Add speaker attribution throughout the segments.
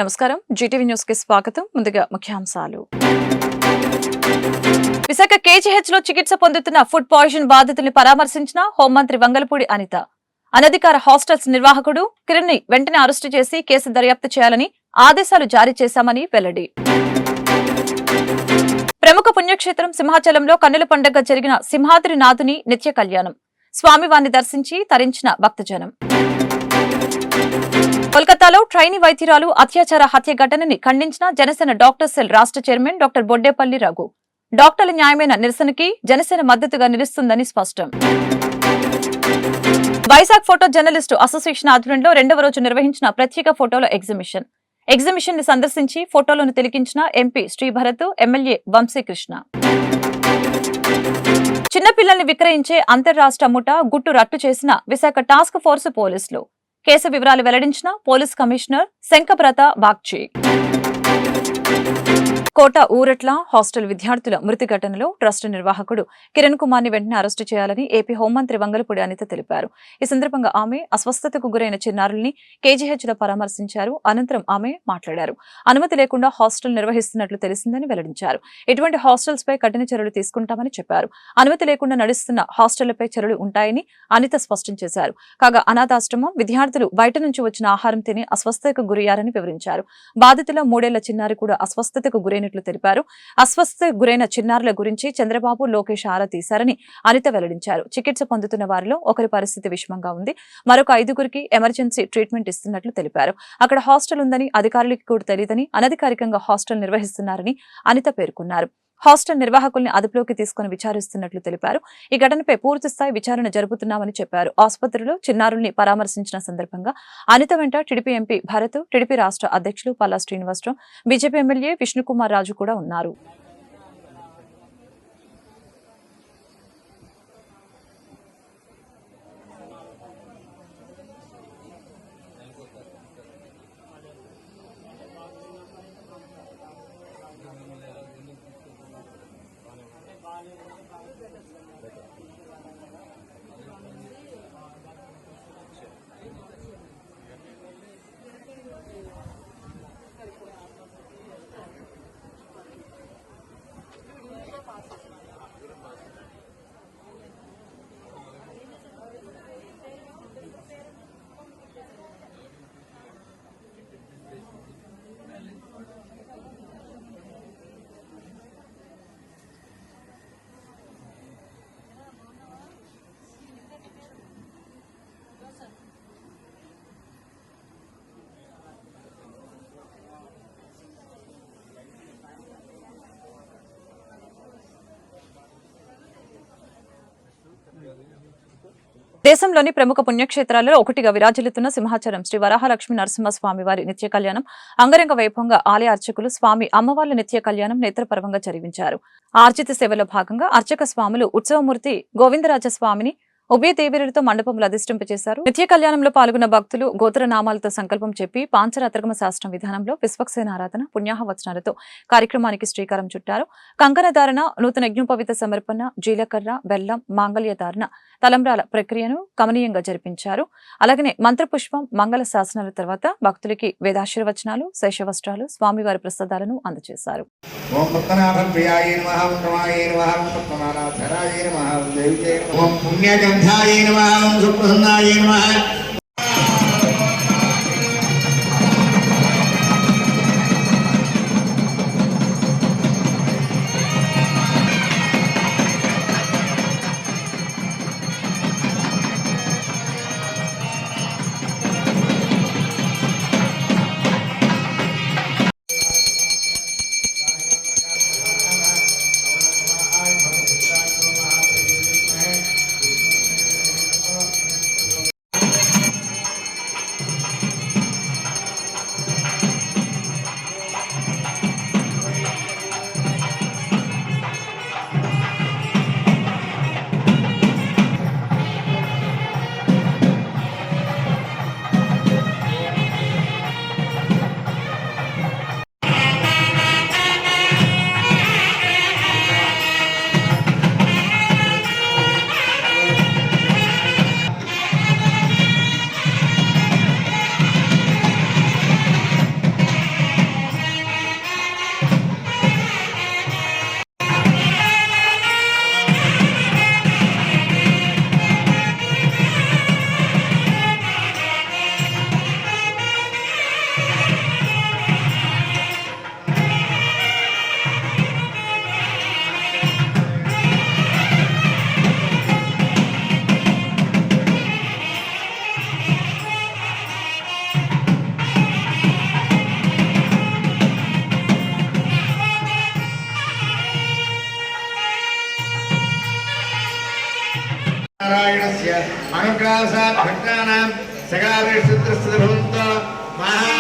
Speaker 1: నమస్కారం Zee TV news కి స్వాగతం ముందుగా ముఖ్యాంశాలు విశాఖ కేజీహెచ్ లో చికిత్స పొందుతున్న ఫుడ్ పాయిజన్ బాధితుల్ని పరామర్శించిన హోంమంత్రి వంగలపూడి అనిత అనధికార హాస్టల్స్ నిర్వాహకుడు కిరణ్ ని వెంటనే అరెస్టు చేసి కేసు దర్యాప్తు చేయాలని ఆదేశాలు జారీ చేశామని వెల్లడి ప్రముఖ పుణ్యక్షేత్రం సింహాచలంలో కన్నుల పండుగ జరిగిన సింహాద్రి నాథుని నిత్య కళ్యాణం స్వామివారిని దర్శించి తరించిన భక్తజనం కోల్కతాలో ట్రైనీ వైద్యురాలు అత్యాచార హత్య ఘటనని ఖండించిన జనసేన డాక్టర్ సెల్ రాష్ట్ర చైర్మన్ డాక్టర్ బొడ్డేపల్లి రఘు డాక్టర్ల న్యాయమైన నిరసనకి జనసేన మద్దతుగా నిలుస్తుందని స్పష్టం వైజాగ్ ఫోటో జర్నలిస్టు అసోసియేషన్ ఆధ్వర్యంలో 2వ రోజు నిర్వహించిన ప్రత్యేక ఫోటోల ఎగ్జిబిషన్ ని సందర్శించి ఫోటోలను తిలకించిన ఎంపీ శ్రీభరత్ ఎమ్మెల్యే వంశీకృష్ణ చిన్నపిల్లల్ని విక్రయించే అంతర్రాష్ట్ర ముఠా గుట్టు రట్టు చేసిన విశాఖ టాస్క్ ఫోర్స్ పోలీసులు కేసు వివరాలు వెల్లడించిన పోలీస్ కమిషనర్ శంకబ్రత బాగ్చి కోట ఊరట్ల హాస్టల్ విద్యార్థుల మృతి ఘటనలో ట్రస్ట్ నిర్వాహకుడు కిరణ్ కుమార్ ని వెంటనే అరెస్టు చేయాలని ఏపీ హోంమంత్రి వంగలపూడి అనిత తెలిపారు. ఈ సందర్భంగా ఆమె అస్వస్థతకు గురైన చిన్నారుల్ని కేజీహెచ్ లో పరామర్శించారు. అనంతరం ఆమె మాట్లాడారు. అనుమతి లేకుండా హాస్టల్ నిర్వహిస్తున్నట్లు తెలిసిందని వెల్లడించారు. ఇటువంటి హాస్టల్స్ పై కఠిన చర్యలు తీసుకుంటామని చెప్పారు. అనుమతి లేకుండా నడుస్తున్న హాస్టళ్లపై చర్యలు ఉంటాయని అనిత స్పష్టం చేశారు. కాగా అనాథాశ్రమం విద్యార్థులు బయట నుంచి వచ్చిన ఆహారం తిని అస్వస్థతకు గురయ్యారని వివరించారు. బాధితుల 3 ఏళ్ల చిన్నారి కూడా అస్వస్థతకు గురైన తెలిపారు. అస్వస్థతకు గురైన చిన్నారుల గురించి చంద్రబాబు లోకేష్ ఆరా తీశారని అనిత వెల్లడించారు. చికిత్స పొందుతున్న వారిలో ఒకరి పరిస్థితి విషమంగా ఉంది. మరొక 5గురికి ఎమర్జెన్సీ ట్రీట్మెంట్ ఇస్తున్నట్లు తెలిపారు. అక్కడ హాస్టల్ ఉందని అధికారులకు కూడా తెలియదని అనధికారికంగా హాస్టల్ నిర్వహిస్తున్నారని అనిత పేర్కొన్నారు. హాస్టల్ నిర్వాహకుల్ని అదుపులోకి తీసుకుని విచారిస్తున్నట్లు తెలిపారు. ఈ ఘటనపై పూర్తిస్థాయి విచారణ జరుపుతున్నామని చెప్పారు. ఆసుపత్రిలో చిన్నారుల్ని పరామర్శించిన సందర్భంగా అనిత వెంట టీడీపీ ఎంపీ భరత్, టీడీపీ రాష్ట్ర అధ్యక్షులు పల్లా శ్రీనివాసరావు, బీజేపీ ఎమ్మెల్యే విష్ణుకుమార్ రాజు కూడా ఉన్నారు. దేశంలోని ప్రముఖ పుణ్యక్షేత్రాలలో ఒకటిగా విరాజిల్లుతున్న సింహాచలం శ్రీ వరాహలక్ష్మి నరసింహస్వామి వారి నిత్య కళ్యాణం అంగరంగ వైభవంగా ఆలయ అర్చకులు స్వామి అమ్మవార్ల నిత్య కళ్యాణం నేత్రపర్వంగా జరిపించారు. ఆర్జిత సేవలో భాగంగా అర్చక స్వాములు ఉత్సవమూర్తి గోవిందరాజస్వామిని ఉభయ దేవీరులతో మండపంలో అధిష్టింపచేశారు. నిత్య కళ్యాణంలో పాల్గొన్న భక్తులు గోత్రనామాలతో సంకల్పం చెప్పి పాంచరాత్రగమ శాస్త్రం విధానంలో విశ్వక్సేన ఆరాధన పుణ్యాహ వచనాలతో కార్యక్రమానికి శ్రీకారం చుట్టారు. కంకణధారణ, నూతన యజ్ఞోపవిత సమర్పణ, జీలకర్ర, బెల్లం, మాంగళ్య ధారణ, తలంబ్రాల ప్రక్రియను కమనీయంగా జరిపించారు. అలాగనే మంత్రపుష్పం, మంగళ శాసనాల తర్వాత భక్తులకి వేదాశీర్వచనాలు, శేషవస్త్రాలు, స్వామివారి ప్రసాదాలను అందజేశారు.
Speaker 2: గంధాయ నమః ఓం సుప్రసన్నాయ నమః అనుగ్రహాసాత్ భక్తానాం సగావిష్ణుత్రస్తభవంతో మహా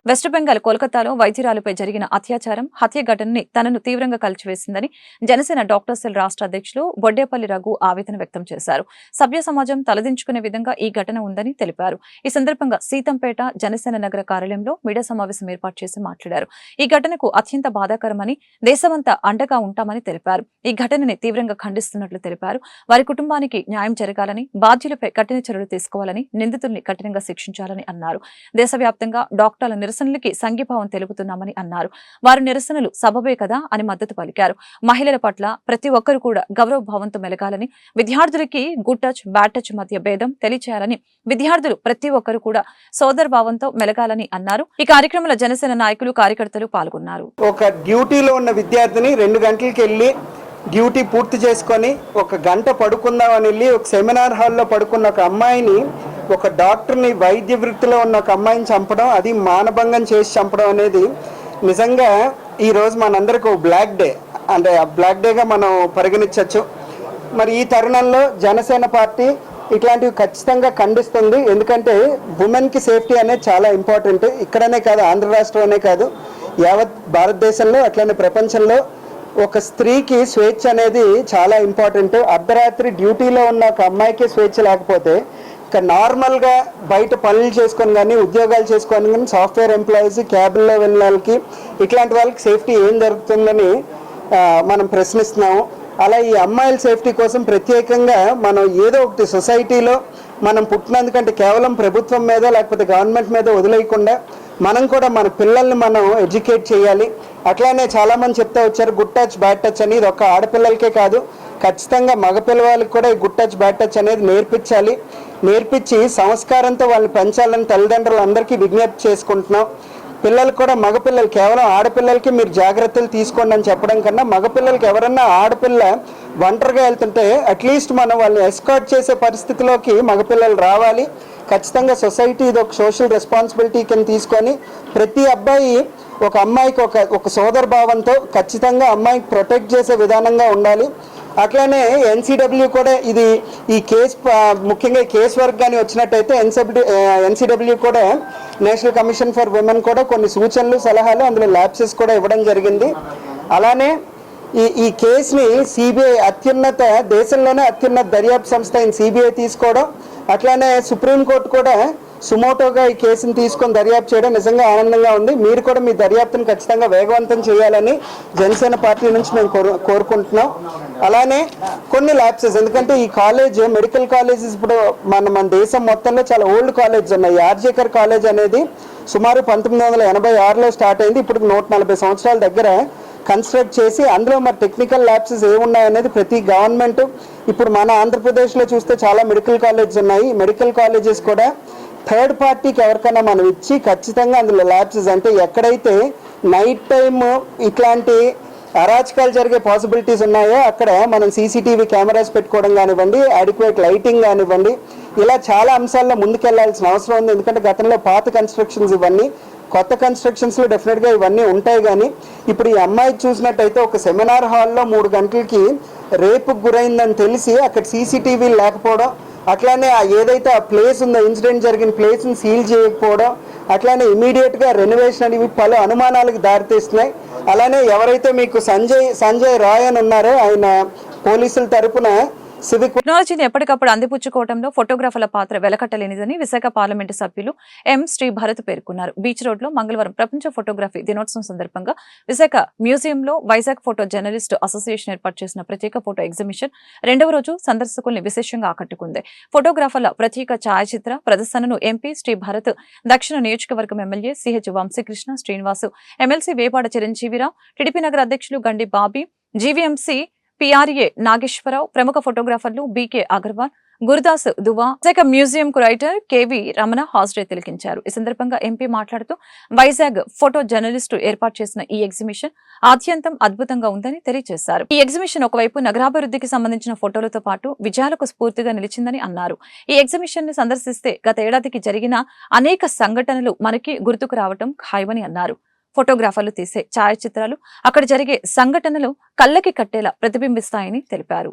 Speaker 1: వెస్ట్ బెంగాల్ కోల్కతాలో వైద్యురాలిపై జరిగిన అత్యాచారం హత్య ఘటనని తనను తీవ్రంగా కలిచివేసిందని జనసేన డాక్టర్ సెల్ రాష్ట్ర అధ్యక్షులు బొడ్డేపల్లి రఘు ఆవేదన వ్యక్తం చేశారు. సభ్య సమాజం తలదించుకునే విధంగా ఈ ఘటన ఉందని తెలిపారు. ఈ సందర్భంగా సీతంపేట జనసేన నగర కార్యాలయంలో మీడియా సమావేశం ఏర్పాటు చేసి మాట్లాడారు. ఈ ఘటనకు అత్యంత బాధాకరమని, దేశమంతా అండగా ఉంటామని తెలిపారు. ఈ ఘటనని తీవ్రంగా ఖండిస్తున్నట్లు తెలిపారు. వారి కుటుంబానికి న్యాయం జరగాలని, బాధ్యులపై కఠిన చర్యలు తీసుకోవాలని, నిందితుల్ని కఠినంగా శిక్షించాలని అన్నారు. దేశవ్యాప్తంగా డాక్టర్ల నిరసనలకి సంఘీభావం తెలుపుతున్నామని అన్నారు. వారి నిరసనలు సబబే కదా అని మద్దతు పలికారు. మహిళల పట్ల ప్రతి ఒక్కరు కూడా గౌరవ భావంతో మెలగాలని, విద్యార్థులకి గుడ్ టచ్ బ్యాడ్ టచ్ మధ్య భేదం తెలియచేయాలని, విద్యార్థులు ప్రతి ఒక్కరు కూడా సోదర భావంతో మెలగాలని అన్నారు. ఈ కార్యక్రమంలో జనసేన నాయకులు, కార్యకర్తలు పాల్గొన్నారు.
Speaker 3: ఒక డ్యూటీలో ఉన్న విద్యార్థిని 2 గంటలకి వెళ్ళి డ్యూటీ పూర్తి చేసుకొని 1 గంట పడుకుందామని వెళ్ళి ఒక సెమినార్ హాల్లో పడుకున్న ఒక అమ్మాయిని, ఒక డాక్టర్ని, వైద్య వృత్తిలో ఉన్న ఒక అమ్మాయిని చంపడం, అది మానభంగం చేసి చంపడం అనేది నిజంగా ఈరోజు మనందరికీ ఒక బ్లాక్ డే, అంటే ఆ బ్లాక్ డేగా మనం పరిగణించవచ్చు. మరి ఈ తరుణంలో జనసేన పార్టీ ఇట్లాంటివి ఖచ్చితంగా ఖండిస్తుంది. ఎందుకంటే ఉమెన్కి సేఫ్టీ అనేది చాలా ఇంపార్టెంట్. ఇక్కడనే కాదు, ఆంధ్ర రాష్ట్రంలోనే కాదు, యావత్ భారతదేశంలో అట్లనే ప్రపంచంలో ఒక స్త్రీకి స్వేచ్ఛ అనేది చాలా ఇంపార్టెంట్. అర్ధరాత్రి డ్యూటీలో ఉన్న ఒక అమ్మాయికి స్వేచ్ఛ లేకపోతే ఇక నార్మల్గా బయట పనులు చేసుకొని కానీ, ఉద్యోగాలు చేసుకొని కానీ, సాఫ్ట్వేర్ ఎంప్లాయీస్, క్యాబిన్లో వెళ్ళిన వాళ్ళకి, ఇట్లాంటి వాళ్ళకి సేఫ్టీ ఏం జరుగుతుందని మనం ప్రశ్నిస్తున్నాము. అలా ఈ అమ్మాయిల సేఫ్టీ కోసం ప్రత్యేకంగా మనం ఏదో ఒకటి సొసైటీలో మనం పుట్టినందుకంటే కేవలం ప్రభుత్వం మీద లేకపోతే గవర్నమెంట్ మీద వదిలేయకుండా మనం కూడా మన పిల్లల్ని మనం ఎడ్యుకేట్ చేయాలి. అట్లానే చాలామంది చెప్తా వచ్చారు గుడ్ టచ్ బ్యాడ్ టచ్ అని. ఇది ఒక ఆడపిల్లలకే కాదు, ఖచ్చితంగా మగపిల్లవాళ్ళకి కూడా ఈ గుడ్ టచ్ బ్యాడ్ టచ్ అనేది నేర్పించాలి. నేర్పించి సంస్కారంతో వాళ్ళని పెంచాలని తల్లిదండ్రులు అందరికీ విజ్ఞప్తి చేసుకుంటున్నాం. పిల్లలు కూడా, మగపిల్లలు కేవలం ఆడపిల్లలకి మీరు జాగ్రత్తలు తీసుకోండి అని చెప్పడం కన్నా, మగపిల్లలకి ఎవరన్నా ఆడపిల్ల ఒంటరిగా వెళ్తుంటే అట్లీస్ట్ మనం వాళ్ళని ఎస్కార్ట్ చేసే పరిస్థితిలోకి మగపిల్లలు రావాలి. ఖచ్చితంగా సొసైటీ ఇది ఒక సోషల్ రెస్పాన్సిబిలిటీ కింద తీసుకొని ప్రతి అబ్బాయి ఒక అమ్మాయికి ఒక సోదర భావంతో ఖచ్చితంగా అమ్మాయికి ప్రొటెక్ట్ చేసే విధానంగా ఉండాలి. అట్లానే ఎన్సీడబ్ల్యూ కూడా ఇది ఈ కేసు ముఖ్యంగా కేసు వర్క్ కానీ వచ్చినట్టయితే ఎన్సీడబ్ల్యూ కూడా నేషనల్ కమిషన్ ఫర్ విమెన్ కూడా కొన్ని సూచనలు, సలహాలు, అందులో ల్యాప్సెస్ కూడా ఇవ్వడం జరిగింది. అలానే ఈ కేసుని సిబిఐ దేశంలోనే అత్యున్నత దర్యాప్తు సంస్థ అయిన సిబిఐ తీసుకోవడం, అట్లానే సుప్రీంకోర్టు కూడా సుమోటోగా ఈ కేసును తీసుకొని దర్యాప్తు చేయడం నిజంగా ఆనందంగా ఉంది. మీరు కూడా మీ దర్యాప్తును ఖచ్చితంగా వేగవంతం చేయాలని జనసేన పార్టీ నుంచి మేము కోరుకుంటున్నాం. అలానే కొన్ని ల్యాబ్సెస్, ఎందుకంటే ఈ కాలేజ్ మెడికల్ కాలేజెస్ ఇప్పుడు మన దేశం మొత్తంలో చాలా ఓల్డ్ కాలేజ్ ఉన్నాయి. ఆర్జేకర్ కాలేజ్ అనేది సుమారు 1986లో స్టార్ట్ అయింది. ఇప్పుడు 140 సంవత్సరాల దగ్గర కన్స్ట్రక్ట్ చేసి అందులో మరి టెక్నికల్ ల్యాబ్సెస్ ఏమున్నాయనేది ప్రతి గవర్నమెంట్, ఇప్పుడు మన ఆంధ్రప్రదేశ్లో చూస్తే చాలా మెడికల్ కాలేజెస్ ఉన్నాయి. మెడికల్ కాలేజెస్ కూడా థర్డ్ పార్టీకి ఎవరికైనా మనం ఇచ్చి ఖచ్చితంగా అందులో ల్యాబ్సెస్, అంటే ఎక్కడైతే నైట్ టైమ్ ఇట్లాంటి అరాచకాలు జరిగే పాసిబిలిటీస్ ఉన్నాయో అక్కడ మనం సీసీటీవీ కెమెరాస్ పెట్టుకోవడం కానివ్వండి, అడిక్వేట్ లైటింగ్ కానివ్వండి, ఇలా చాలా అంశాల్లో ముందుకెళ్లాల్సిన అవసరం ఉంది. ఎందుకంటే గతంలో పాత కన్స్ట్రక్షన్స్ ఇవన్నీ, కొత్త కన్స్ట్రక్షన్స్లో డెఫినెట్గా ఇవన్నీ ఉంటాయి. కానీ ఇప్పుడు ఈ అమ్మాయి చూసినట్టయితే ఒక సెమినార్ హాల్లో 3 గంటలకి రేపుకు గురైందని తెలిసి అక్కడ సీసీటీవీలు లేకపోవడం, అట్లానే ఏదైతే ఆ ప్లేస్ ఉందో ఇన్సిడెంట్ జరిగిన ప్లేస్ని సీల్ చేయకపోవడం, అట్లానే ఇమీడియట్గా రెనోవేషన్ అనేవి పలు అనుమానాలకు దారితీస్తున్నాయి. అలానే ఎవరైతే మీకు సంజయ్ రాయ్ అని ఉన్నారో ఆయన పోలీసుల తరపున సివిక్
Speaker 1: టెక్నాలజీని ఎప్పటికప్పుడు అందిపుచ్చుకోవడంలో ఫోటోగ్రాఫర్ల పాత్ర వెలకట్టలేనిదని విశాఖ పార్లమెంటు సభ్యులు ఎం శ్రీ భరత్ పేర్కొన్నారు. బీచ్ రోడ్ లో మంగళవారం ప్రపంచ ఫోటోగ్రఫీ దినోత్సవం సందర్భంగా విశాఖ మ్యూజియంలో వైజాగ్ ఫోటో జర్నలిస్ట్ అసోసియేషన్ ఏర్పాటు చేసిన ప్రత్యేక ఫోటో ఎగ్జిబిషన్ రెండవ రోజు సందర్శకుల్ని విశేషంగా ఆకట్టుకుంది. ఫోటోగ్రాఫర్ల ప్రత్యేక ఛాయాచిత్ర ప్రదర్శనను ఎంపీ శ్రీ భరత్, దక్షిణ నియోజకవర్గం MLA CH Vamsikrishna Srinivasu, MLC Vepada Chiranjeevirao, TDP నగర అధ్యక్షులు గండి బాబీ, జీవీఎంసీ పిఆర్ఏ నాగేశ్వరరావు, ప్రముఖ ఫోటోగ్రాఫర్లు బీకే అగర్వాల్, గురుదాస్ దువా, విశాఖ మ్యూజియం కురైటర్ కేవీ రమణ హాజరై తిలకించారు. ఈ సందర్భంగా ఎంపీ మాట్లాడుతూ వైజాగ్ ఫోటో జర్నలిస్టు ఏర్పాటు చేసిన ఈ ఎగ్జిబిషన్ ఆద్యంతం అద్భుతంగా ఉందని తెలియజేశారు. ఈ ఎగ్జిబిషన్ ఒకవైపు నగరాభివృద్ధికి సంబంధించిన ఫోటోలతో పాటు విజయాలకు స్ఫూర్తిగా నిలిచిందని అన్నారు. ఈ ఎగ్జిబిషన్ ని సందర్శిస్తే గత ఏడాదికి జరిగిన అనేక సంఘటనలు మనకి గుర్తుకు రావటం ఖాయమని అన్నారు. ఫోటోగ్రాఫర్లు తీసే ఛాయాచిత్రాలు అక్కడ జరిగే సంఘటనలు కళ్ళకి కట్టేలా ప్రతిబింబిస్తాయని తెలిపారు.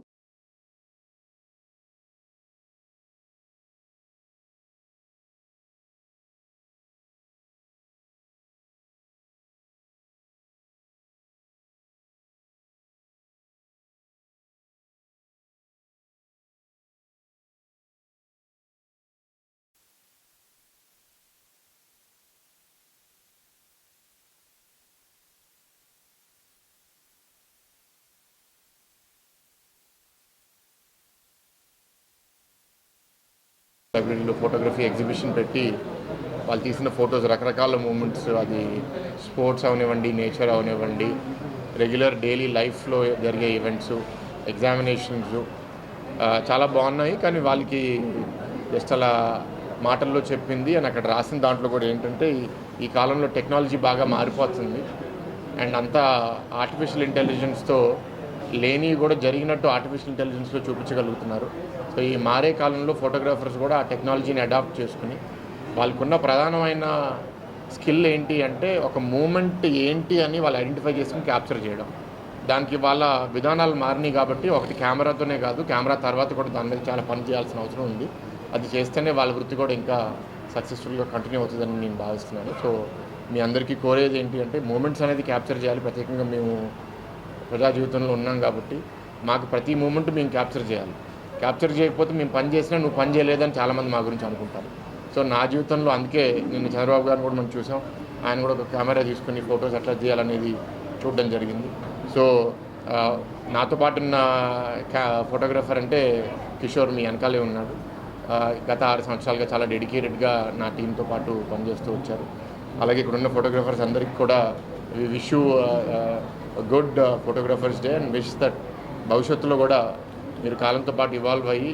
Speaker 4: లైబ్రరీలో ఫోటోగ్రఫీ ఎగ్జిబిషన్ పెట్టి వాళ్ళు తీసిన ఫొటోస్, రకరకాల మూమెంట్స్, అది స్పోర్ట్స్ అవనివ్వండి, నేచర్ అవనివ్వండి, రెగ్యులర్ డైలీ లైఫ్లో జరిగే ఈవెంట్స్, ఎగ్జామినేషన్స్ చాలా బాగున్నాయి. కానీ వాళ్ళకి జస్ట్ అలా మాటల్లో చెప్పింది అని అక్కడ రాసిన దాంట్లో కూడా ఏంటంటే ఈ కాలంలో టెక్నాలజీ బాగా మారిపోతుంది అండ్ అంతా ఆర్టిఫిషియల్ ఇంటెలిజెన్స్తో లేని కూడా జరిగినట్టు ఆర్టిఫిషియల్ ఇంటెలిజెన్స్లో చూపించగలుగుతున్నారు. సో ఈ మారే కాలంలో ఫోటోగ్రాఫర్స్ కూడా ఆ టెక్నాలజీని అడాప్ట్ చేసుకుని వాళ్ళకున్న ప్రధానమైన స్కిల్ ఏంటి అంటే ఒక మూమెంట్ ఏంటి అని వాళ్ళు ఐడెంటిఫై చేసుకుని క్యాప్చర్ చేయడం. దానికి వాళ్ళ విధానాలు మారినాయి కాబట్టి ఒకటి కెమెరాతోనే కాదు, కెమెరా తర్వాత కూడా దాని మీద చాలా పని చేయాల్సిన అవసరం ఉంది. అది చేస్తేనే వాళ్ళ వృత్తి కూడా ఇంకా సక్సెస్ఫుల్గా కంటిన్యూ అవుతుందని నేను భావిస్తున్నాను. సో మీ అందరికీ కోరేది ఏంటి అంటే మూమెంట్స్ అనేది క్యాప్చర్ చేయాలి. ప్రత్యేకంగా మేము ప్రజా జీవితంలో ఉన్నాం కాబట్టి మాకు ప్రతి మూమెంట్ మేము క్యాప్చర్ చేయాలి. క్యాప్చర్ చేయకపోతే మేము పని చేసినా నువ్వు పని చేయలేదని చాలామంది మా గురించి అనుకుంటారు. సో నా జీవితంలో అందుకే నేను చంద్రబాబు గారిని కూడా మనం చూసాం, ఆయన కూడా ఒక కెమెరా తీసుకుని ఫొటోస్ ఎట్లా తీయాలనేది చూడడం జరిగింది. సో నాతో పాటు ఉన్న ఫోటోగ్రాఫర్ అంటే కిషోర్ మీ వెనకాలే ఉన్నాడు. గత 6 సంవత్సరాలుగా చాలా డెడికేటెడ్గా నా టీంతో పాటు పనిచేస్తూ వచ్చారు. అలాగే ఇక్కడ ఉన్న ఫోటోగ్రాఫర్స్ అందరికీ కూడా wish you good photographers day and wish that భవిష్యత్తులో కూడా మీరు కాలంతో పాటు ఇవాల్వ్ అయ్యి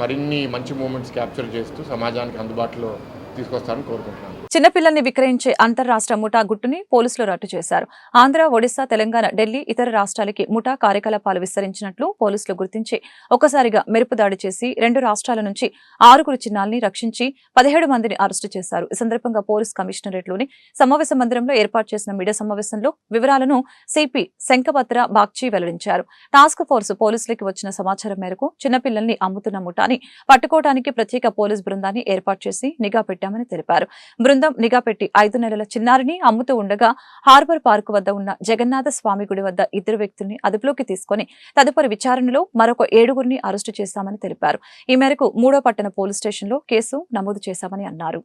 Speaker 4: మరిన్ని మంచి మూమెంట్స్ క్యాప్చర్ చేస్తూ సమాజానికి అందుబాటులో తీసుకొస్తారని కోరుకుంటున్నాను.
Speaker 1: చిన్నపిల్లల్ని విక్రయించే అంతర్రాష్ట్ర ముఠా గుట్టుని పోలీసులు రట్టు చేశారు. ఆంధ్ర, ఒడిశా, తెలంగాణ, ఢిల్లీ, ఇతర రాష్ట్రాలకి ముఠా కార్యకలాపాలు విస్తరించినట్లు పోలీసులు గుర్తించి ఒక్కసారిగా మెరుపు దాడి చేసి 2 రాష్ట్రాల నుంచి 6 చిన్నాల్ని రక్షించి 17 మందిని అరెస్టు చేశారు. ఈ సందర్భంగా పోలీస్ కమిషనరేట్లోని సమావేశ మందిరంలో ఏర్పాటు చేసిన మీడియా సమావేశంలో వివరాలను సిపి శంఖభద్ర బాగ్చి వెల్లడించారు. టాస్క్ ఫోర్స్ పోలీసులకి వచ్చిన సమాచారం మేరకు చిన్నపిల్లల్ని అమ్ముతున్న ముఠాని పట్టుకోవడానికి ప్రత్యేక పోలీస్ బృందాన్ని ఏర్పాటు చేసి నిఘా పెట్టామని తెలిపారు. బృందం నిఘా పెట్టి 5 నెలల చిన్నారిని అమ్ముతూ ఉండగా హార్బర్ పార్క్ వద్ద ఉన్న జగన్నాథ స్వామి గుడి వద్ద 2 వ్యక్తుల్ని అదుపులోకి తీసుకుని తదుపరి విచారణలో మరొక 7 అరెస్టు చేశామని తెలిపారు. ఈ మేరకు 3వ పట్టణ పోలీస్ స్టేషన్లో కేసు నమోదు చేశామని అన్నారు.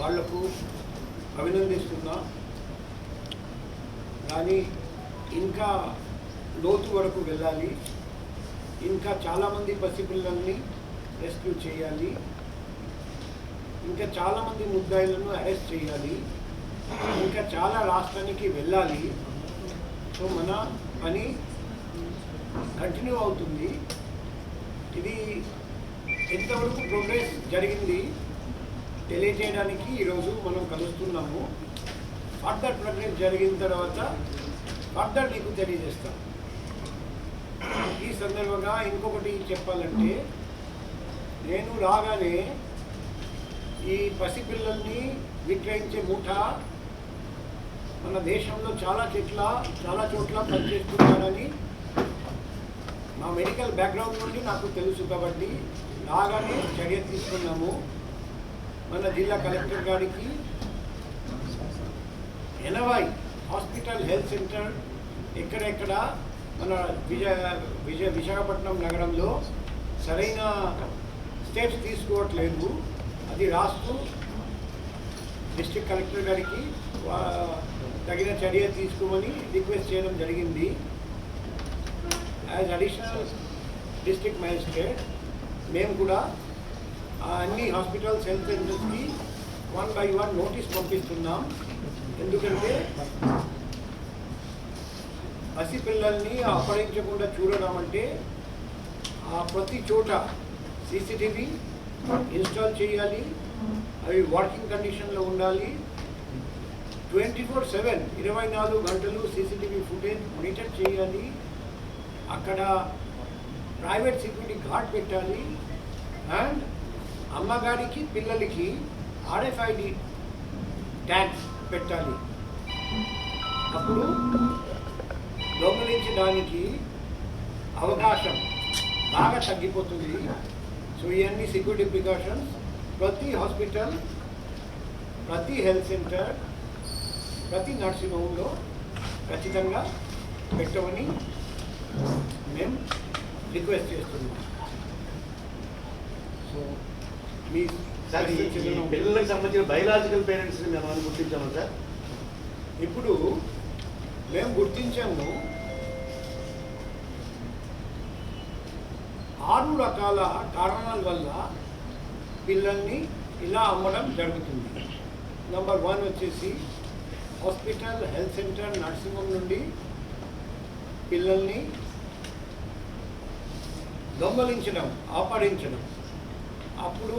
Speaker 5: వాళ్లకు అభినందిస్తున్నా, కానీ ఇంకా లోతు వరకు వెళ్ళాలి. ఇంకా చాలామంది పసిపిల్లల్ని రెస్క్యూ చేయాలి. ఇంకా చాలామంది ముద్దాయిలను అరెస్ట్ చేయాలి. ఇంకా చాలా రాష్ట్రానికి వెళ్ళాలి. సో మన పని కంటిన్యూ అవుతుంది. ఇది ఎంతవరకు ప్రోగ్రెస్ జరిగింది తెలియజేయడానికి ఈరోజు మనం కలుస్తున్నాము. ఫర్దర్ ప్రోగ్రెస్ జరిగిన తర్వాత ఫర్దర్ మీకు తెలియజేస్తాం. ఈ సందర్భంగా ఇంకొకటి చెప్పాలంటే, నేను రాగానే ఈ పసిపిల్లల్ని విక్రయించే ముఠా మన దేశంలో చాలా చోట్ల పనిచేస్తున్నారని మా మెడికల్ బ్యాక్గ్రౌండ్ నుండి నాకు తెలుసు. కాబట్టి రాగానే చర్య తీసుకున్నాము. మన జిల్లా కలెక్టర్ గారికి 80 హాస్పిటల్, హెల్త్ సెంటర్ ఎక్కడెక్కడ మన విశాఖపట్నం నగరంలో సరైన స్టెప్స్ తీసుకోవట్లేదు. అది రాస్తూ డిస్ట్రిక్ట్ కలెక్టర్ గారికి తగిన చర్య తీసుకోమని రిక్వెస్ట్ చేయడం జరిగింది. యాజ్ అడిషనల్ డిస్ట్రిక్ట్ మ్యాజిస్ట్రేట్ మేము కూడా అన్ని హాస్పిటల్స్, హెల్త్ సెంటర్స్కి 1 by 1 నోటీస్ పంపిస్తున్నాం. ఎందుకంటే పసిపిల్లల్ని అపహరించకుండా చూడడం అంటే ప్రతి చోట CCTV ఇన్స్టాల్ చేయాలి, అవి వర్కింగ్ కండిషన్లో ఉండాలి. 24/7 24 గంటలు CCTV ఫుటేజ్ మానిటర్ చేయాలి. అక్కడ ప్రైవేట్ సెక్యూరిటీ గార్డ్ పెట్టాలి. అండ్ అమ్మగారికి పిల్లలకి RFID ట్యాగ్స్ పెట్టాలి. అప్పుడు దొంగలించడానికి అవకాశం బాగా తగ్గిపోతుంది. సో ఇవన్నీ సెక్యూరిటీ ప్రికాషన్స్ ప్రతి హాస్పిటల్, ప్రతి హెల్త్ సెంటర్, ప్రతి నర్సింగ్ హోమ్లో ఖచ్చితంగా పెట్టమని మేము రిక్వెస్ట్ చేస్తున్నాం. సో మీ
Speaker 6: పిల్లలకు సంబంధించిన బయలాజికల్ పేరెంట్స్ని మేము గుర్తించాము సార్.
Speaker 5: ఇప్పుడు మేము గుర్తించాము 6 రకాల కారణాల వల్ల పిల్లల్ని ఇలా అమ్మడం జరుగుతుంది. నెంబర్ 1 వచ్చేసి hospital, health centre, nursing home నుండి పిల్లల్ని దొంగలించడం, అపహరించడం. అప్పుడు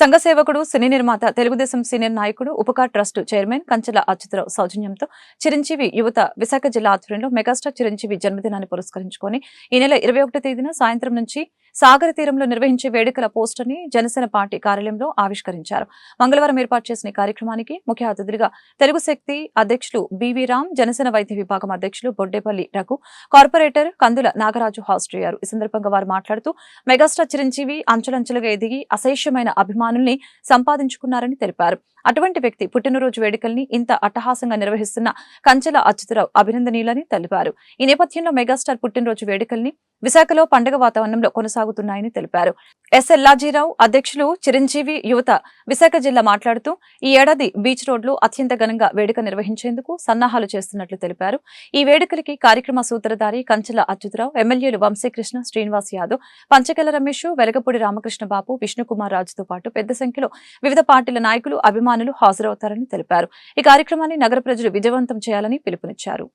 Speaker 1: సంఘ సేవకుడు, సినీ నిర్మాత, తెలుగుదేశం సీనియర్ నాయకుడు, ఉపకార్ ట్రస్ట్ చైర్మన్ కంచెల అచ్యుతరావు సౌజన్యంతో చిరంజీవి యువత విశాఖ జిల్లా ఆధ్వర్యంలో మెగాస్టార్ చిరంజీవి జన్మదినాన్ని పురస్కరించుకొని ఈ నెల 21వ తేదీన సాయంత్రం నుంచి సాగర తీరంలో నిర్వహించే వేడుకల పోస్టర్ ని జనసేన పార్టీ కార్యాలయంలో ఆవిష్కరించారు. మంగళవారం ఏర్పాటు చేసిన కార్యక్రమానికి ముఖ్య అతిథులుగా తెలుగు శక్తి అధ్యక్షులు బివి రామ్, జనసేన వైద్య విభాగం అధ్యక్షులు బొడ్డేపల్లి రఘు, కార్పొరేటర్ కందుల నాగరాజు హాజరయ్యారు. ఈ సందర్భంగా వారు మాట్లాడుతూ మెగాస్టార్ చిరంజీవి అంచెలంచెలుగా ఎదిగి అశేషమైన అభిమానుల్ని సంపాదించుకున్నారని తెలిపారు. అటువంటి వ్యక్తి పుట్టినరోజు వేడుకల్ని ఇంత అట్టహాసంగా నిర్వహిస్తున్న కంచెల అచ్యుతరావు అభినందనీయులని తెలిపారు. ఈ నేపథ్యంలో మెగాస్టార్ పుట్టినరోజు వేడుకల్ని విశాఖలో పండుగ వాతావరణంలో కొనసాగుతున్నాయని తెలిపారు. ఎస్ ఎల్లాజీరావు అధ్యక్షులు చిరంజీవి యువత విశాఖ జిల్లా మాట్లాడుతూ ఈ ఏడాది బీచ్ రోడ్లో అత్యంత ఘనంగా వేడుక నిర్వహించేందుకు సన్నాహాలు చేస్తున్నట్లు తెలిపారు. ఈ వేడుకలకి కార్యక్రమ సూత్రధారి కంచెల అచ్యుతరావు, ఎమ్మెల్యేలు వంశీకృష్ణ, శ్రీనివాస్ యాదవ్, పంచకెల రమేష్, వెలగపూడి రామకృష్ణ బాబు, విష్ణుకుమార్ రాజుతో పాటు పెద్ద సంఖ్యలో వివిధ పార్టీల నాయకులు, అభిమానులు హాజరవుతారని తెలిపారు. ఈ కార్యక్రమాన్ని నగర ప్రజలు విజయవంతం చేయాలని పిలుపునిచ్చారు.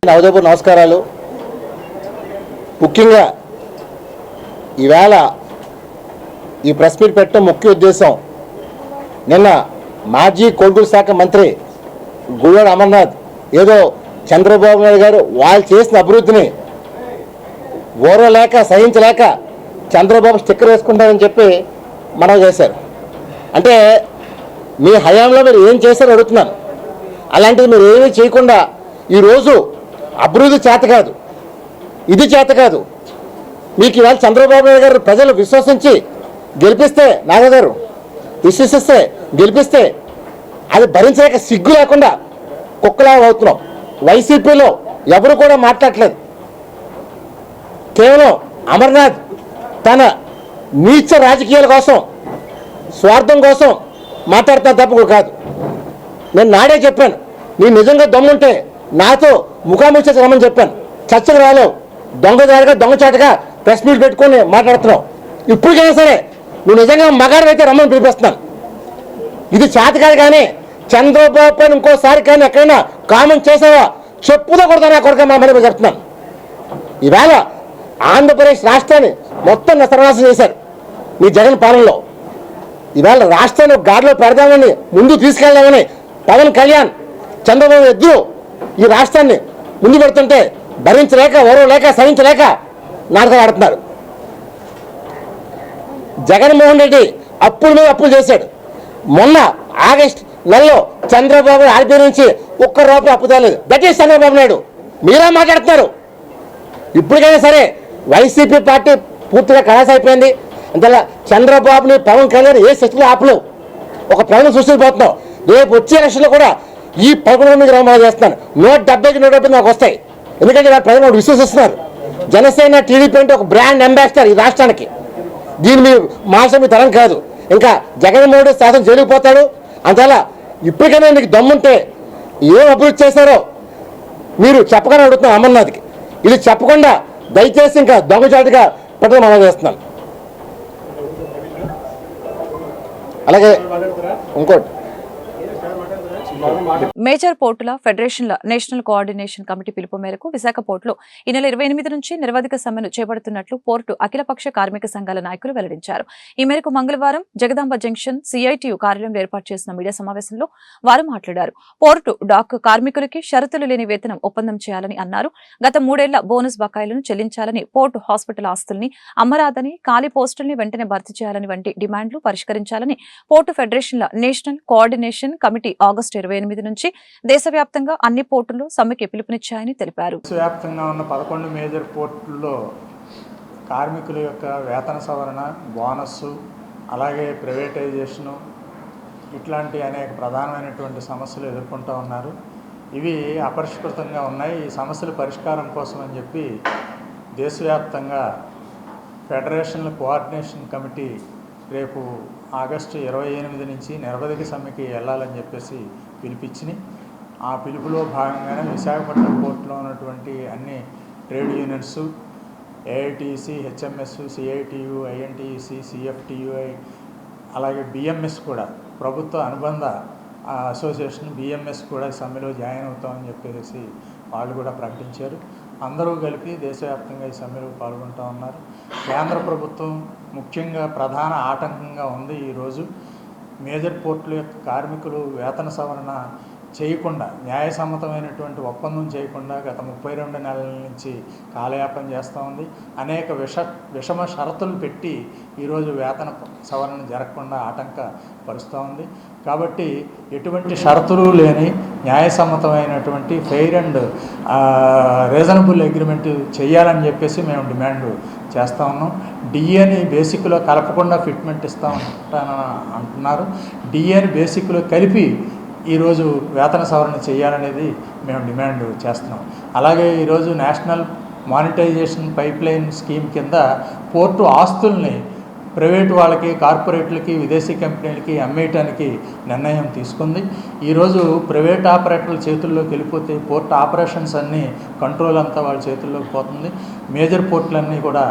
Speaker 7: నమస్కారాలు. ముఖ్యంగా ఈవేళ ఈ ప్రెస్ మీట్ పెట్టడం ముఖ్య ఉద్దేశం, నిన్న మాజీ కొనుగోలు శాఖ మంత్రి గుడివాడ అమర్నాథ్ ఏదో చంద్రబాబు నాయుడు గారు వాళ్ళు చేసిన అభివృద్ధిని ఓరలేక సహించలేక చంద్రబాబు స్టిక్కర్ వేసుకుంటారని చెప్పి మనం చేశారు. అంటే మీ హయాంలో మీరు ఏం చేశారో అడుగుతున్నాను. అలాంటిది మీరు ఏమీ చేయకుండా ఈరోజు అభివృద్ధి చేత కాదు, ఇది చేత కాదు. మీకు ఇవాళ చంద్రబాబు నాయుడు గారు ప్రజలు విశ్వసించి గెలిపిస్తే, నాగగారు విశ్వసిస్తే గెలిపిస్తే అది భరించలేక సిగ్గు లేకుండా కుక్కలా అవుతున్నాం. వైసీపీలో ఎవరు కూడా మాట్లాడలేదు. కేవలం అమర్నాథ్ తన నీచ రాజకీయాల కోసం, స్వార్థం కోసం మాట్లాడుతున్న తప్ప కాదు. నేను నాడే చెప్పాను, నీ నిజంగా దమ్ముంటే నాతో ముఖాముఖి రమ్మని చెప్పాను. చర్చకు రాలేవు, దొంగదారిగా దొంగచాటుగా ప్రెస్ మీట్ పెట్టుకొని మాట్లాడుతున్నావు. ఇప్పటికైనా సరే నువ్వు నిజంగా మగాడు అయితే రమ్మని పిలిపిస్తున్నాను. ఇది చేత కాదు. కానీ చంద్రబాబు పైన ఇంకోసారి కానీ ఎక్కడైనా కామెంట్ చేసావా చెప్పుదో కొడతా నా కొడుక మా మరి చెప్తున్నాను. ఈవేళ ఆంధ్రప్రదేశ్ రాష్ట్రాన్ని మొత్తం సర్వనాశనం చేశారు మీ జగన్ పాలనలో. ఈవేళ రాష్ట్రాన్ని గాడిలో పెడదామని, ముందు తీసుకెళ్దామని పవన్ కళ్యాణ్, చంద్రబాబు ఇద్దరు ఈ రాష్ట్రాన్ని ముందు పెడుతుంటే భరించలేక, ఓరవలేక, సహించలేక నాటకాలు ఆడుతున్నారు. జగన్మోహన్ రెడ్డి అప్పుల మీద అప్పులు చేశాడు. మొన్న ఆగస్ట్ నెలలో చంద్రబాబు ఆర్బీఐ నుంచి ₹1 అప్పు తేలేదు. That is Chandrababu Naidu. మీరే మాట్లాడుతున్నారు. ఇప్పటికైనా సరే వైసీపీ పార్టీ పూర్తిగా కలాస్ అయిపోయింది. అందువల్ల చంద్రబాబుని, పవన్ కళ్యాణ్ ఏ శక్తిలో ఆపలేవు. ఒక ప్రజలు సృష్టిపోతున్నాం. రేపు వచ్చే ఎలక్షన్లో కూడా ఈ 11 గ్రామాలు చేస్తున్నాను. 170కి 170 నాకు వస్తాయి. ఎందుకంటే ప్రజలు విశ్వసిస్తున్నారు. జనసేన టీడీపీ అంటే ఒక బ్రాండ్ అంబాసిడర్ ఈ రాష్ట్రానికి. దీని మీ మాసం మీ తరం కాదు. ఇంకా జగన్మోహన్ రెడ్డి శాసనం జరిగిపోతాడు. అందువల్ల ఇప్పటికైనా మీకు దమ్ముంటే ఏం అభివృద్ధి చేశారో మీరు చెప్పగానే అడుగుతున్నాం అమర్నాథ్కి. ఇది చెప్పకుండా దయచేసి ఇంకా దొంగచాటుగా పెట్టడం మనం చేస్తున్నాం. అలాగే ఇంకోటి
Speaker 1: మేజర్ పోర్టుల ఫెడరేషన్ల నేషనల్ కోఆర్డినేషన్ కమిటీ పిలుపు మేరకు విశాఖ పోర్టులో ఈ నెల 28 నుంచి నిరవధిక సమ్మెను చేపడుతున్నట్లు పోర్టు అఖిలపక్ష కార్మిక సంఘాల నాయకులు వెల్లడించారు. ఈ మేరకు మంగళవారం జగదాంబ జంక్షన్ సిఐటియు కార్యాలయంలో ఏర్పాటు చేసిన మీడియా సమావేశంలో వారు మాట్లాడారు. పోర్టు డాక్ కార్మికులకి షరతులు లేని వేతనం ఒప్పందం చేయాలని అన్నారు. గత 3 ఏళ్ల బోనస్ బకాయిలను చెల్లించాలని, పోర్టు హాస్పిటల్ ఆస్తుల్ని అమ్మరాదని, ఖాళీ పోస్టుల్ని వెంటనే భర్తీ చేయాలని వంటి డిమాండ్లు పరిష్కరించాలని పోర్టు ఫెడరేషన్ల నేషనల్ కోఆర్డినేషన్ కమిటీ ఆగస్టు 28 నుంచి దేశవ్యాప్తంగా అన్ని పోర్టుల్లో సమ్మెకి పిలుపునిచ్చాయని తెలిపారు.
Speaker 8: దేశవ్యాప్తంగా ఉన్న 11 మేజర్ పోర్టుల్లో కార్మికుల యొక్క వేతన సవరణ, బోనస్సు, అలాగే ప్రైవేటైజేషను ఇట్లాంటి అనేక ప్రధానమైనటువంటి సమస్యలు ఎదుర్కొంటూ ఉన్నారు. ఇవి అపరిష్కృతంగా ఉన్నాయి. ఈ సమస్యల పరిష్కారం కోసం అని చెప్పి దేశవ్యాప్తంగా ఫెడరేషన్ల కోఆర్డినేషన్ కమిటీ రేపు ఆగస్టు 28 నుంచి నిరవధిక సమ్మెకి వెళ్ళాలని చెప్పేసి పిలిపించింది. ఆ పిలుపులో భాగంగానే విశాఖపట్నం పోర్టులో ఉన్నటువంటి అన్ని trade unions, AITC, HMS, CITU, INTUC, CFTUI, అలాగే బిఎంఎస్ కూడా, ప్రభుత్వ అనుబంధ అసోసియేషన్ బిఎంఎస్ కూడా సమ్మెలో జాయిన్ అవుతామని చెప్పేసి వాళ్ళు కూడా ప్రకటించారు. అందరూ కలిపి దేశవ్యాప్తంగా ఈ సమ్మెలో పాల్గొంటూ ఉన్నారు. కేంద్ర ప్రభుత్వం ముఖ్యంగా ప్రధాన ఆటంకంగా ఉంది. ఈరోజు మేజర్ పోర్టుల యొక్క కార్మికులు వేతన సవరణ చేయకుండా, న్యాయసమ్మతమైనటువంటి ఒప్పందం చేయకుండా గత 32 నెలల నుంచి కాలయాపన చేస్తూ ఉంది. అనేక విషమ షరతులు పెట్టి ఈరోజు వేతన సవరణ జరగకుండా ఆటంకపరుస్తూ ఉంది. కాబట్టి ఎటువంటి షరతులు లేని న్యాయసమ్మతమైనటువంటి ఫెయిర్ అండ్ రీజనబుల్ అగ్రిమెంట్ చేయాలని చెప్పేసి మేము డిమాండ్ చేస్తూ ఉన్నాం. డిఏని బేసిక్లో కలపకుండా ఫిట్మెంట్ ఇస్తూ ఉంటానని అంటున్నారు. డిఏని బేసిక్లో కలిపి ఈరోజు వేతన సవరణ చేయాలనేది మేము డిమాండ్ చేస్తున్నాం. అలాగే ఈరోజు నేషనల్ మానిటైజేషన్ పైప్లైన్ స్కీమ్ కింద పోర్టు ఆస్తుల్ని ప్రైవేటు వాళ్ళకి, కార్పొరేట్లకి, విదేశీ కంపెనీలకి అమ్మేయటానికి నిర్ణయం తీసుకుంది. ఈరోజు ప్రైవేట్ ఆపరేటర్ల చేతుల్లోకి వెళ్ళిపోతే పోర్ట్ ఆపరేషన్స్ అన్నీ కంట్రోల్ అంతా వాళ్ళ చేతుల్లోకి పోతుంది. మేజర్ పోర్టులన్నీ కూడా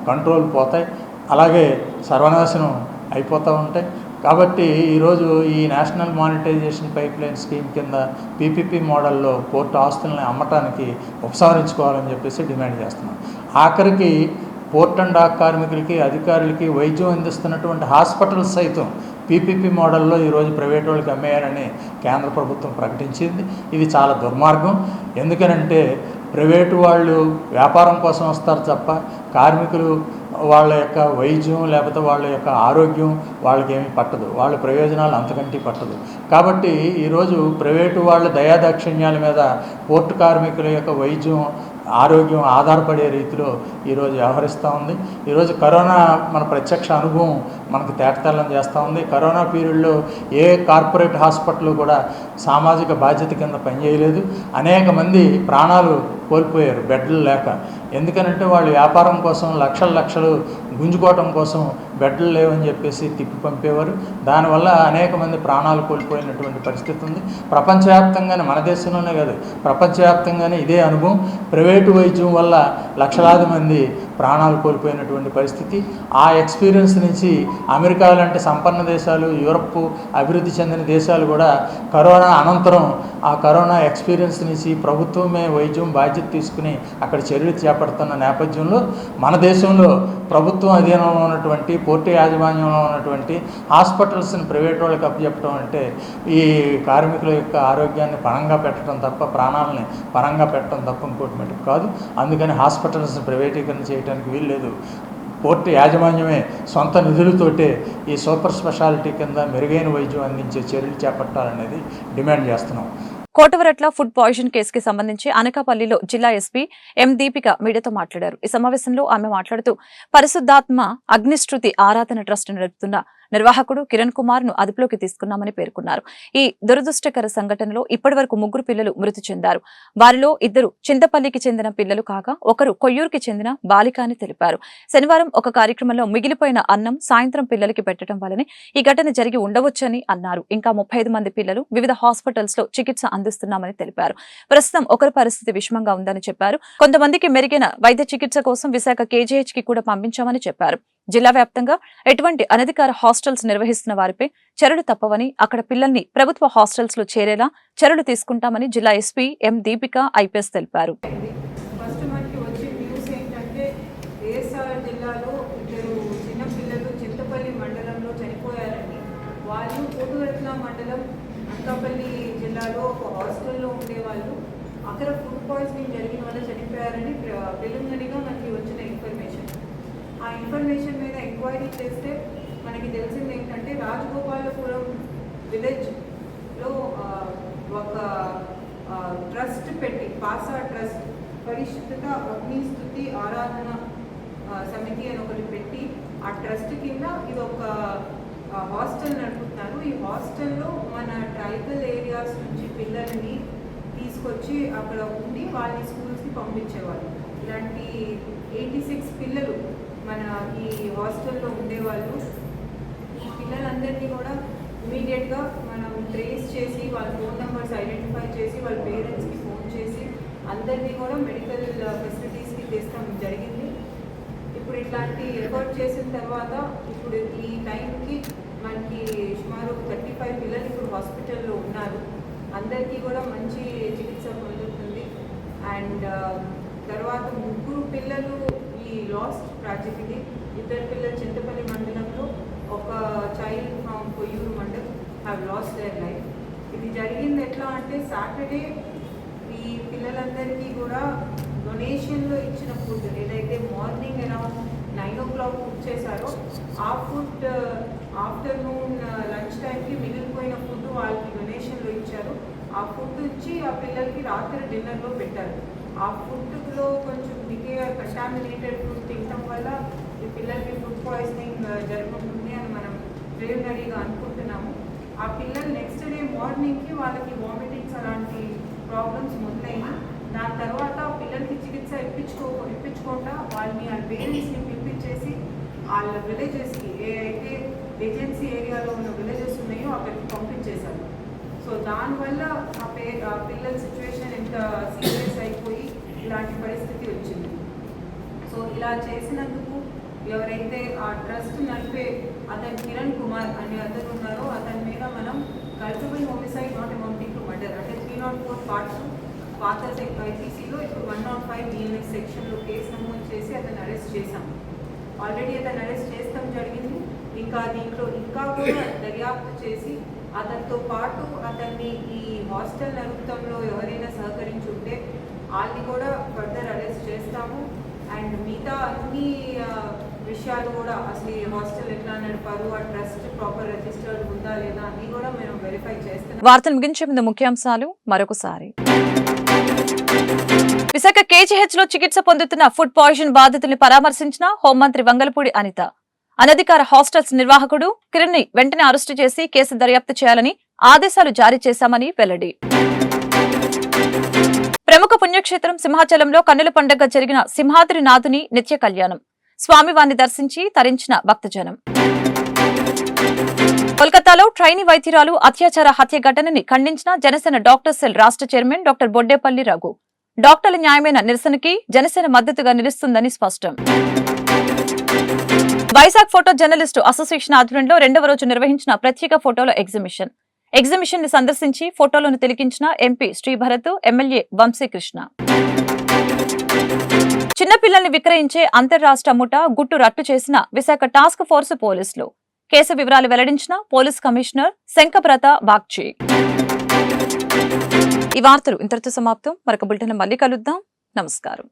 Speaker 8: కంట్రోల్ పోతాయి, అలాగే సర్వనాశనం అయిపోతూ ఉంటాయి. కాబట్టి ఈరోజు ఈ నేషనల్ మానిటైజేషన్ పైప్లైన్ స్కీమ్ కింద పీపీపీ మోడల్లో పోర్టు ఆస్తుల్ని అమ్మటానికి ఉపసంహరించుకోవాలని చెప్పేసి డిమాండ్ చేస్తున్నాం. ఆఖరికి పోర్ట్ అండ్ డాక్ కార్మికులకి, అధికారులకి వైద్యం అందిస్తున్నటువంటి హాస్పిటల్స్ సైతం పీపీపీ మోడల్లో ఈరోజు ప్రైవేట్ వాళ్ళకి అమ్మేయాలని కేంద్ర ప్రభుత్వం ప్రకటించింది. ఇది చాలా దుర్మార్గం. ఎందుకనంటే ప్రైవేటు వాళ్ళు వ్యాపారం కోసం వస్తారు తప్ప కార్మికులు వాళ్ళ యొక్క వైద్యం లేకపోతే వాళ్ళ యొక్క ఆరోగ్యం వాళ్ళకేమీ పట్టదు, వాళ్ళ ప్రయోజనాలు అంతకంటే పట్టదు. కాబట్టి ఈరోజు ప్రైవేటు వాళ్ళ దయాదాక్షిణ్యాల మీద పోర్టు కార్మికుల యొక్క వైద్యం, ఆరోగ్యం ఆధారపడే రీతిలో ఈరోజు వ్యవహరిస్తూ ఉంది. ఈరోజు కరోనా మన ప్రత్యక్ష అనుభవం మనకు తేటతెల్లం చేస్తూ ఉంది. కరోనా పీరియడ్లో ఏ కార్పొరేట్ హాస్పిటల్ కూడా సామాజిక బాధ్యత కింద పనిచేయలేదు. అనేక మంది ప్రాణాలు కోల్పోయారు బెడ్లు లేక. ఎందుకనంటే వాళ్ళు వ్యాపారం కోసం లక్షలు గుంజుకోవటం కోసం బెడ్లు లేవని చెప్పేసి తిప్పి పంపేవారు. దానివల్ల అనేక మంది ప్రాణాలు కోల్పోయినటువంటి పరిస్థితి ఉంది. ప్రపంచవ్యాప్తంగానే, మన దేశంలోనే కాదు ప్రపంచవ్యాప్తంగానే ఇదే అనుభవం. ప్రైవేటు వైద్యం వల్ల లక్షలాది మంది ప్రాణాలు కోల్పోయినటువంటి పరిస్థితి. ఆ ఎక్స్పీరియన్స్ నుంచి అమెరికా లాంటి సంపన్న దేశాలు, యూరప్ అభివృద్ధి చెందిన దేశాలు కూడా కరోనా అనంతరం ఆ కరోనా ఎక్స్పీరియన్స్ నుంచి ప్రభుత్వమే వైద్యం బాధ్యత తీసుకుని అక్కడ చర్యలు చేపడుతున్న నేపథ్యంలో మన దేశంలో ప్రభుత్వం అధీనంలో ఉన్నటువంటి పోర్టు యాజమాన్యంలో ఉన్నటువంటి హాస్పిటల్స్ని ప్రైవేట్ వాళ్ళకి అప్పచెప్పడం అంటే ఈ కార్మికుల యొక్క ఆరోగ్యాన్ని పణంగా పెట్టడం తప్ప, ప్రాణాలని పణంగా పెట్టడం తప్ప ఇంకోటి మటుకు కాదు. అందుకని హాస్పిటల్స్ని ప్రైవేటీకరణ చేయడానికి వీల్లేదు. పోర్టు యాజమాన్యమే సొంత నిధులతోటే ఈ సూపర్ స్పెషాలిటీ కింద మెరుగైన వైద్యం అందించే చర్యలు చేపట్టాలనేది డిమాండ్ చేస్తున్నాం.
Speaker 1: కోటవరట్ల ఫుడ్ పాయిజన్ కేసుకి సంబంధించి అనకాపల్లిలో జిల్లా ఎస్పీ ఎం దీపిక మీడియాతో మాట్లాడారు. ఈ సమావేశంలో ఆమె మాట్లాడుతూ పరిశుద్ధాత్మ అగ్నిశృతి ఆరాధన ట్రస్ట్ నడుపుతున్న నిర్వాహకుడు కిరణ్ కుమార్ ను అదుపులోకి తీసుకున్నామని పేర్కొన్నారు. ఈ దురదృష్టకర సంఘటనలో ఇప్పటివరకు 3 పిల్లలు మృతి చెందారు. వారిలో 2 చింతపల్లికి చెందిన పిల్లలు కాగా ఒకరు కొయ్యూరుకి చెందిన బాలిక అని తెలిపారు. శనివారం ఒక కార్యక్రమంలో మిగిలిపోయిన అన్నం సాయంత్రం పిల్లలకి పెట్టడం వల్లనే ఈ ఘటన జరిగి ఉండవచ్చని అన్నారు. ఇంకా 35 మంది పిల్లలు వివిధ హాస్పిటల్స్ లో చికిత్స అందిస్తున్నామని తెలిపారు. ప్రస్తుతం ఒకరి పరిస్థితి విషమంగా ఉందని చెప్పారు. కొంతమందికి మెరుగైన వైద్య చికిత్స కోసం విశాఖ కేజీహెచ్ కి కూడా పంపించామని చెప్పారు. జిల్లా వ్యాప్తంగా ఎటువంటి అనధికార హాస్టల్స్ నిర్వహిస్తున్న వారిపై చర్యలు తప్పవని, అక్కడ పిల్లల్ని ప్రభుత్వ హాస్టల్స్ లో చేరేలా చర్యలు తీసుకుంటామని జిల్లా ఎస్పీ ఎం దీపిక ఐపీఎస్ తెలిపారు.
Speaker 9: ఫస్ట్ మనకి వచ్చే న్యూస్ ఏంటంటే ఏఎస్ఆర్ జిల్లాలో 2 చిన్న పిల్లలు చింతపల్లి మండలంలో చనిపోయారని. వాళ్ళు కోటురత్న మండలం అనకాపల్లి జిల్లాలో ఒక హాస్టల్లో ఉండేవాళ్ళు. అక్కడ ఫుడ్ పాయిజనింగ్ జరిగిన వల్ల చనిపోయారని ప్రిలిమినరీగా మనకి వచ్చిన ఇన్ఫర్మేషన్. ఆ ఇన్ఫర్మేషన్ మీద ఎంక్వైరీ చేస్తే మనకి తెలిసింది ఏంటంటే రాజగోపాలపురం విలేజ్లో ఒక ట్రస్ట్ పెట్టి పాసా ట్రస్ట్ పరిశుద్ధత అగ్నిస్తుతి ఆరాధన సమితి అని ఒకటి పెట్టి ఆ ట్రస్ట్ కింద ఇది ఒక హాస్టల్ నడుపుతున్నారు. ఈ హాస్టల్లో మన ట్రైబల్ ఏరియాస్ నుంచి పిల్లల్ని తీసుకొచ్చి అక్కడ ఉండి వాళ్ళని స్కూల్స్కి పంపించేవాళ్ళు. ఇలాంటి 86 పిల్లలు మన ఈ హాస్టల్లో ఉండేవాళ్ళు. ఈ పిల్లలందరినీ కూడా ఇమీడియట్గా మనం ట్రేస్ చేసి వాళ్ళ ఫోన్ నెంబర్స్ ఐడెంటిఫై చేసి వాళ్ళ పేరెంట్స్కి ఫోన్ చేసి అందరినీ కూడా మెడికల్ ఫెసిలిటీస్కి తెస్తాం జరిగింది. ఇప్పుడు ఇట్లాంటి ఎఫర్ట్ చేసిన తర్వాత ఇప్పుడు ఈ టైంకి మనకి సుమారు 35 పిల్లలు ఇప్పుడు హాస్పిటల్లో ఉన్నారు. అందరికీ కూడా మంచి చికిత్స పొందుతుంది. అండ్ తర్వాత 3 పిల్లలు ఈ లాస్ట్ ట్రాజెడీ. 2 పిల్లలు చింతపల్లి మండలంలో, ఒక child from Koyyuru mandal have lost their life. ఇది జరిగింది ఎట్లా అంటే సాటర్డే ఈ పిల్లలందరికీ కూడా డొనేషన్లో ఇచ్చిన ఫుడ్ ఏదైతే మార్నింగ్ అరౌండ్ 9 o'clock కుక్ చేశారో ఆ ఫుడ్ ఆఫ్టర్నూన్ లంచ్ టైంకి మిగిలిపోయిన ఫుడ్ వాళ్ళకి డొనేషన్లో ఇచ్చారు. ఆ ఫుడ్ ఇచ్చి ఆ పిల్లలకి రాత్రి డిన్నర్లో పెట్టారు. ఆ ఫుడ్లో కొంచెం కంటామినేటెడ్ ఫుడ్ తినడం వల్ల ఈ పిల్లలకి ఫుడ్ పాయిజనింగ్ జరుగుతుంది అని మనం ప్రిలిమినరీగా అనుకుంటున్నాము. ఆ పిల్లలు నెక్స్ట్ డే మార్నింగ్కి వాళ్ళకి వామిటింగ్స్ అలాంటి ప్రాబ్లమ్స్ మొదలైనా దాని తర్వాత పిల్లలకి చికిత్స ఇప్పించకుండా వాళ్ళని వాళ్ళ పేరెంట్స్ని పిలిపించేసి వాళ్ళ విలేజెస్కి ఏ అయితే ఏజెన్సీ ఏరియాలో ఉన్న విలేజెస్ ఉన్నాయో అక్కడికి పంపించేశారు. సో దానివల్ల ఆ పిల్లల సిచ్యువేషన్ ఎంత సీరియస్ అయిపోయి ఇలాంటి పరిస్థితి వచ్చింది. సో ఇలా చేసినందుకు ఎవరైతే ఆ ట్రస్ట్ నడిపే అతను కిరణ్ కుమార్ అనే అతను ఉన్నారో అతని మీద మనం culpable homicide not amounting to murder అంటే 304 పార్ట్స్ పాత ఐపీసీలో ఇప్పుడు 105 BNS సెక్షన్లో కేసు నమోదు చేసి అతను అరెస్ట్ చేశాం. ఆల్రెడీ అతను అరెస్ట్ చేస్తాం జరిగింది. ఇంకా దీంట్లో ఇంకా కూడా దర్యాప్తు చేసి అతనితో పాటు అతన్ని ఈ హాస్టల్ నడుపుతంలో ఎవరైనా సహకరించుంటే వాళ్ళని కూడా ఫర్దర్ అరెస్ట్ చేస్తాము. అండ్ మిగతా అన్ని విషయాలు కూడా అసలు ఈ హాస్టల్ ఎట్లా నడిపారు, ఆ ట్రస్ట్ ప్రాపర్ రిజిస్టర్డ్ ఉందా లేదా అన్ని కూడా మేము వెరిఫై చేస్తాం.
Speaker 1: వార్తలు ముగించే ముందు ముఖ్యాంశాలు మరొకసారి. విశాఖ కేజీహెచ్ లో చికిత్స పొందుతున్న ఫుడ్ పాయిజన్ బాధితుల్ని పరామర్శించిన హోంమంత్రి వంగలపూడి అనిత. అనధికార హాస్టల్స్ నిర్వాహకుడు కిరణ్ ని వెంటనే అరెస్టు చేసి కేసు దర్యాప్తు చేయాలని ఆదేశాలు జారీ చేశామని వెల్లడి. ప్రముఖ పుణ్యక్షేత్రం సింహాచలంలో కన్నుల పండుగ జరిగిన సింహాద్రి నాథుని నిత్య కళ్యాణం. స్వామివారిని దర్శించి తరించిన భక్తజనం. కోల్కతాలో ట్రైనీ వైద్యురాలు అత్యాచార హత్య ఘటనని ఖండించిన జనసేన డాక్టర్ సెల్ రాష్ట్ర చైర్మన్ డాక్టర్ బొడ్డేపల్లి రఘు. డాక్టర్ల న్యాయమైన నిరసనకి జనసేన మద్దతుగా నిలుస్తుందని స్పష్టం. వైజాగ్ ఫోటో జర్నలిస్టు అసోసియేషన్ ఆధ్వర్యంలో 2వ రోజు నిర్వహించిన ప్రత్యేక ఫోటోల ఎగ్జిబిషన్ ని సందర్శించి ఫోటోలను తిలకించిన ఎంపీ శ్రీభరత్, ఎమ్మెల్యే వంశీకృష్ణ. చిన్నపిల్లల్ని విక్రయించే అంతర్రాష్ట్ర ముఠా గుట్టు రట్టు చేసిన విశాఖ టాస్క్ ఫోర్స్ పోలీసులు. కేసు వివరాలు వెల్లడించిన పోలీస్ కమిషనర్ శంకబ్రత బాగ్చి. ఈ వార్తలు ఇంతటితో సమాప్తం. మరొక బులెటిన్ మళ్ళీ కలుద్దాం. నమస్కారం.